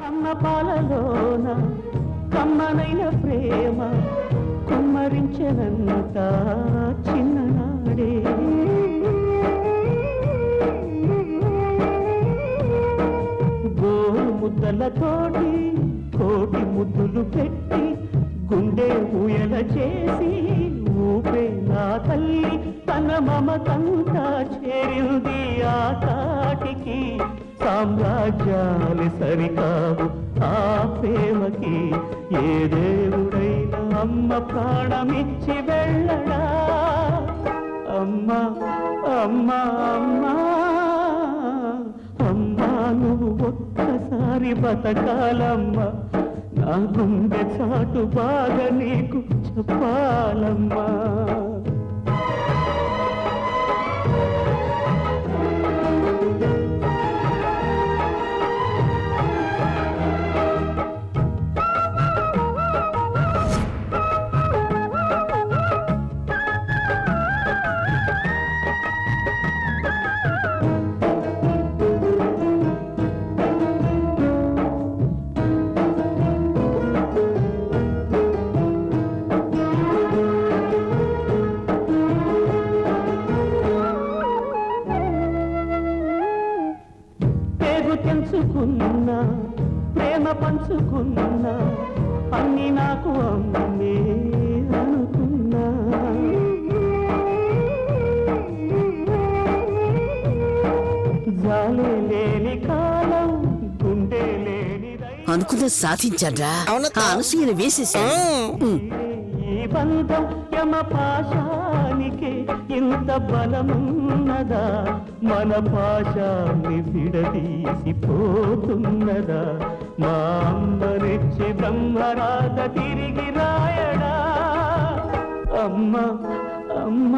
అమ్మ పాలలోన కమ్మనైన ప్రేమ కుమ్మరించెనంత చిన్ననాడే గోరు ముద్దలతోటి కోటి ముద్దులు పెట్టి గుండె ఊయల చేసి ఊపే నా తల్లి తన మమతంతా చేరింది ఆ తాటికి సామ్రాజ్యాలు సరికావు ఆ ప్రేమకి ఏ దేవుడైనా అమ్మ ప్రాణమిచ్చి వెళ్ళడా అమ్మ అమ్మ అమ్మ అమ్మా నువ్వు ఒక్కసారి బతకాలమ్మా నా గుండె చాటు బాగా నీకు చెప్పాలమ్మా తెలుసుకున్నా ప్రేమ పంచుకున్నా అన్ని నాకు అమ్మే అనుకున్నా జాలే లేని కాలం గుండె లేని అనుకున్న సాధించండ్రా అనసూయను వేసేసాను ఈ బంధం యమ పాశానికే ఇంత బలమున్నదా మన పాశాన్ని విడదీసిపోతున్నదా మా అమ్మనిచ్చి బ్రహ్మరాధ తిరిగి రాయడా అమ్మ అమ్మ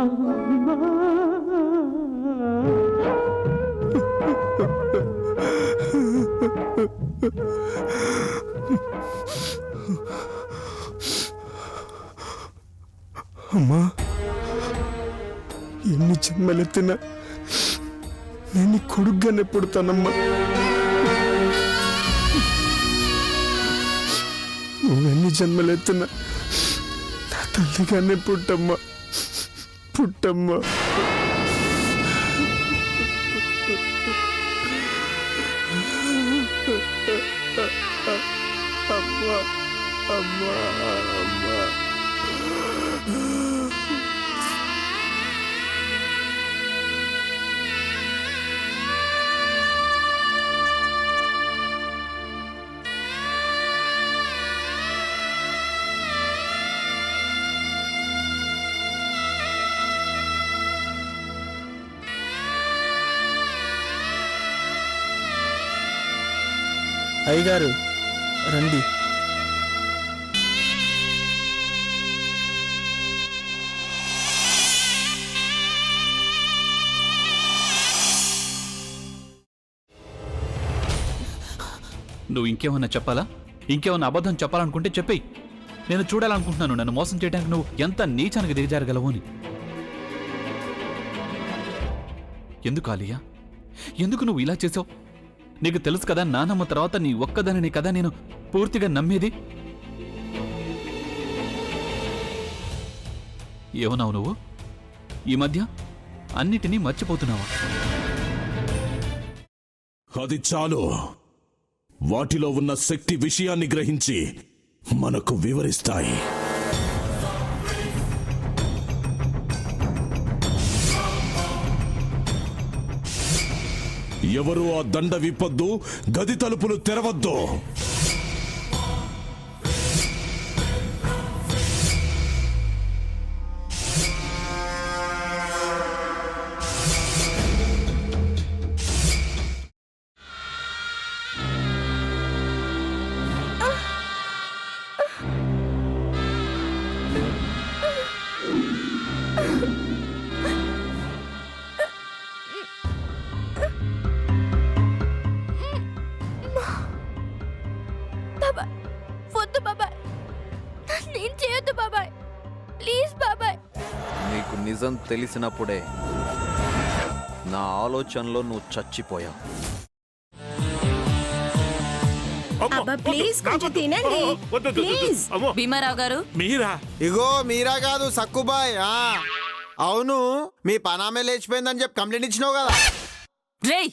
అమ్మా ఎన్ని జన్మలెత్తినా నేను కొడుగ్గానే పుడతానమ్మా నువ్వెన్ని జన్మలెత్తినా నా తల్లిగానే పుట్టమ్మా పుట్టమ్మా అమ్మా అమ్మా అమ్మా అయ్యగారు రండి నువ్వు ఇంకేమన్నా చెప్పాలా ఇంకేమన్నా అబద్ధం చెప్పాలనుకుంటే చెప్పేయి నేను చూడాలనుకుంటున్నాను నన్ను మోసం చేయడానికి నువ్వు ఎంత నీచానికి దిగజారగలవు అని ఎందుకు ఆలియా ఎందుకు నువ్వు ఇలా చేసావు నీకు తెలుసు కదా నానమ్మ తర్వాత నీ ఒక్కదానిని కదా నేను పూర్తిగా నమ్మేది ఏమన్నావు నువ్వు ఈ మధ్య అన్నిటినీ మర్చిపోతున్నావా అది చాలు వాటిలో ఉన్న శక్తి విషయాన్ని గ్రహించి మనకు వివరిస్తాయి ఎవరు ఆ దండ విప్పొద్దు గది తలుపులు తెరవద్దు నీకు నిజం తెలిసినప్పుడే నా ఆలోచనలో నువ్వు చచ్చిపోయావు. అబ్బా ప్లీజ్ కొంచెం తినండి ప్లీజ్. భీమారావు గారు మీరా? ఇగో మీరా కాదు సక్కుబాయ్. అవును, మీ పనామే లేచిపోయిందని చెప్పి కంప్లైంట్ ఇచ్చినావు కదా. రేయ్,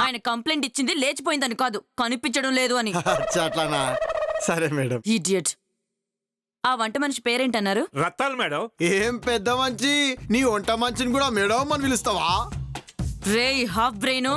ఆయన కంప్లైంట్ ఇచ్చింది లేచిపోయిందని కాదు, కనిపించడం లేదు అని. అట్లానా? సరే మేడం. ఇడియట్. ఆ వంట మనిషి పేరేంటన్నారు? రత్తాలు మేడం. ఏం పెద్ద మంచి, నీ వంట మంచిని కూడా మేడం అని పిలుస్తావా? రేయ్ హాఫ్ బ్రెయిన్,